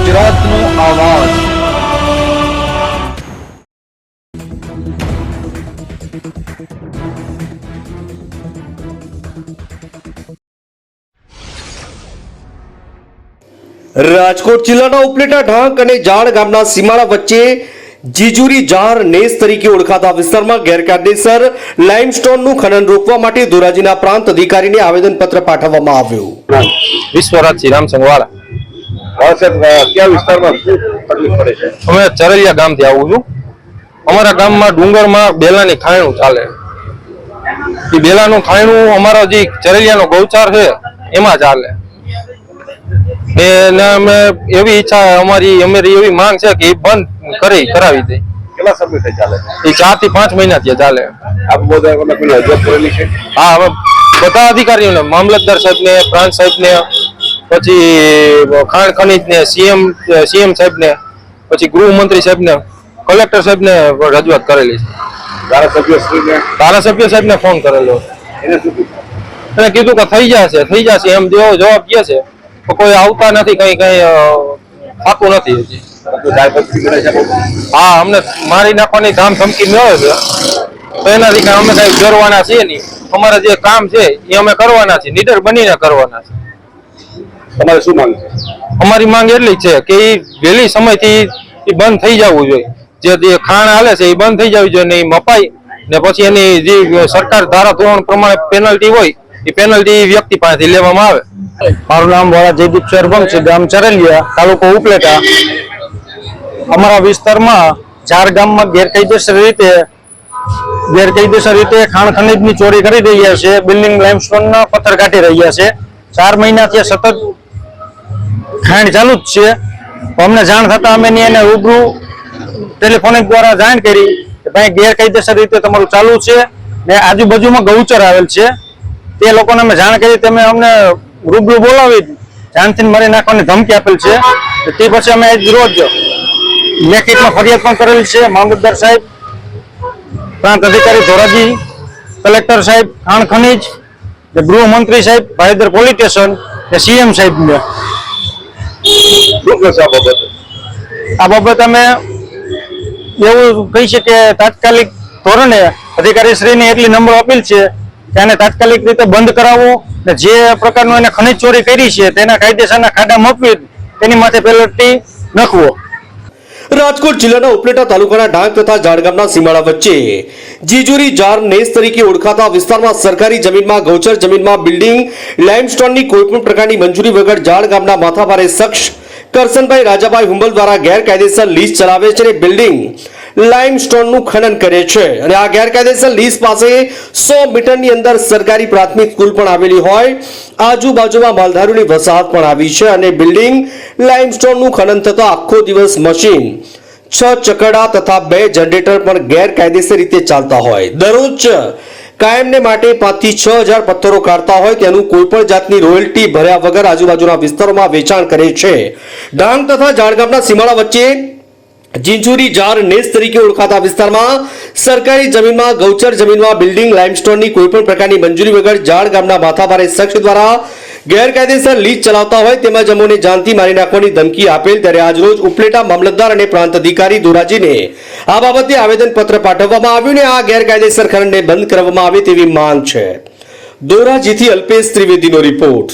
ગુજરાતનો આવાજ। રાજકોટ જિલ્લાના ઉપલેટા ઢાંક અને જાડ ગામના સીમાડા વચ્ચે જીજુરી જાર નેસ તરીકે ઓળખાતા વિસ્તારમાં ગેરકાયદેસર લાઇમસ્ટોનનું ખનન રોકવા માટે ધોરાજીના પ્રાંત અધિકારીને આવેદનપત્ર પાઠવવામાં આવ્યું। વિશ્વરાજસિંહ રામસંગવાળા ક્યાં વિસ્તારમાં તકલીફ પડે છે? અમે ચરલિયા ગામથી આવું છું। અમારા ગામમાં ડુંગરમાં બેલાની ખાયણું ચાલે। એ બેલાનું ખાયણું અમારો જે ચરલિયાનો ગૌચાર છે એમાં ચાલે। અમે એવી ઈચ્છા અમારી એવી માંગ છે કે એ બંધ કરાવી દે। કેટલા સમયથી ચાલે છે? એ 4 થી 5 મહિનાથી ચાલે। આપ બધા કોઈ રજૂઆત કરેલી છે? હા, અમે બધા અધિકારીઓને, મામલતદાર સાહેબને, પ્રાંત સાહેબને, પછી ખાણ ખનીજને, સીએમ સાહેબને, પછી ગૃહમંત્રી સાહેબને, કલેક્ટર સાહેબને રજૂઆત કરેલી છે। ધારાસભ્ય સાહેબને ફોન કરેલો। એને કીધું કે થઈ જશે એમ જવાબ કહે છે, કોઈ આવતા નથી, કઈ થતું નથી હજી। હા, અમને મારી નાખવાની ધામ ધમકી મળે છે, તો એનાથી કઈ અમે કઈ ડરવાના છીએ નહીં। અમારા જે કામ છે એ અમે કરવાના છીએ, નીડર બનીને કરવાના છે। તમારે શું માંગ છે? અમારી માંગ એટલી છે કે એ વહેલી સમયથી બંધ થઈ જવું જોઈએ। જે ખાણ હાલે છે એ બંધ થઈ જવી જોઈએ ને, એ મપાઈ ને પછી એની જે સરકાર ધારા ધોરણ પ્રમાણે પેનલ્ટી હોય એ પેનલ્ટી વ્યક્તિ પાસેથી લેવામાં આવે। મારું નામ વાળા જયદીપ સરપંચ છે, ગામ ચરલિયા, તાલુકો ઉપલેટા। અમારા વિસ્તારમાં જાર ગામમાં ગેરકાયદેસર રીતે ખાણ ખનીજની ચોરી કરી રહ્યા છે, બિલ્ડિંગ લાઇમસ્ટોનના પથ્થર કાઢી રહ્યા છે। 4 મહિનાથી સતત ખાણ ચાલુ જ છે। અમને જાણ થતા અમે એને રૂબરૂ ટેલિફોનિક દ્વારા જાણ કરી કે ભાઈ ગેરકાયદેસર રીતે તમારું ચાલુ છે ને આજુબાજુમાં ગૌચર આવેલ છે। તે લોકોને અમે જાણ કરી, તમે અમને રૂબરૂ બોલાવી જાનથી મારી નાખવાની ધમકી આપેલ છે। તે પછી અમે આજ રોજ લેખિતમાં ફરિયાદ પણ કરેલ છે। મામલતદાર સાહેબ, પ્રાંત અધિકારી ધોરાજી, કલેક્ટર સાહેબ ખાણ ખનીજ, ગૃહમંત્રી સાહેબ, ભાઈદર પોલીસ સ્ટેશન, સીએમ સાહેબને। આ બાબત અમે એવું કહી છે કે તાત્કાલિક ધોરણે અધિકારીશ્રીને એટલી નમ્ર અપીલ છે કે આને તાત્કાલિક રીતે બંધ કરાવવો ને જે પ્રકારનું એને ખનીજ ચોરી કરી છે તેના કાયદેસરના ખાડા મપવી તેની માથે પેનલ્ટી નાખવો। રાજકોટ જિલ્લાના ઉપલેટા તાલુકાના ઢાંક તથા જાડ ગામના સીમાડા વચ્ચે જીજુરી જાર નેસ તરીકે ઓળખાતા વિસ્તારમાં સરકારી જમીનમાં, ગૌચર જમીનમાં બિલ્ડિંગ લાઇમસ્ટોનની કોઈપણ પ્રકારની મંજૂરી વગર જાડ ગામના માથાભારે શખ્સ કરસનભાઈ રાજાભાઈ હુંબલ દ્વારા ગેરકાયદેસર લીઝ ચલાવે છે અને બિલ્ડિંગ લાઇમસ્ટોનનું ખનન કરે છે। અને આ ગેરકાયદેસર લીઝ પાસે 100 મીટરની અંદર સરકારી પ્રાથમિક સ્કૂલ પણ આવેલી હોય, આજુબાજુમાં માલધારીઓની વસાહત પણ આવી છે અને બિલ્ડિંગ લાઇમસ્ટોનનું ખનન થતા આખો દિવસ મશીન, 6 ચકડા તથા 2 જનરેટર પણ ગેરકાયદેસર રીતે ચાલતા હોય। દરરોજ કાયમને માટે 5 થી 6 હજાર પથ્થરો કાઢતા હોય, તેનું કોઈ પણ જાતની રોયલ્ટી ભર્યા વગર આજુબાજુના વિસ્તારોમાં વેચાણ કરે છે। ડાંગ તથા જાડ ગામના સીમાડા વચ્ચે જીંજુરી જાર નેસ તરીકે ઓળખાતા વિસ્તારમાં સરકારી જમીનમાં, ગૌચર જમીનમાં બિલ્ડિંગ લાઇમસ્ટોનની કોઈપણ પ્રકારની મંજૂરી વગર જાડ ગામના માથાભારે શખ્સ દ્વારા ગેરકાયદેસર લીઝ ચલાવતા હોય તેમજ અમોને જાનથી મારી નાખવાની ધમકી આપેલ। ત્યારે આજરોજ ઉપલેટા મામલતદાર અને પ્રાંત અધિકારી ધોરાજીને આ બાબતે આવેદનપત્ર પાઠવવામાં આવ્યું ને આ ગેરકાયદેસર ખનનને બંધ કરવામાં આવે તેવી માંગ છે। ધોરાજીથી અલ્પેશ ત્રિવેદીનો રિપોર્ટ।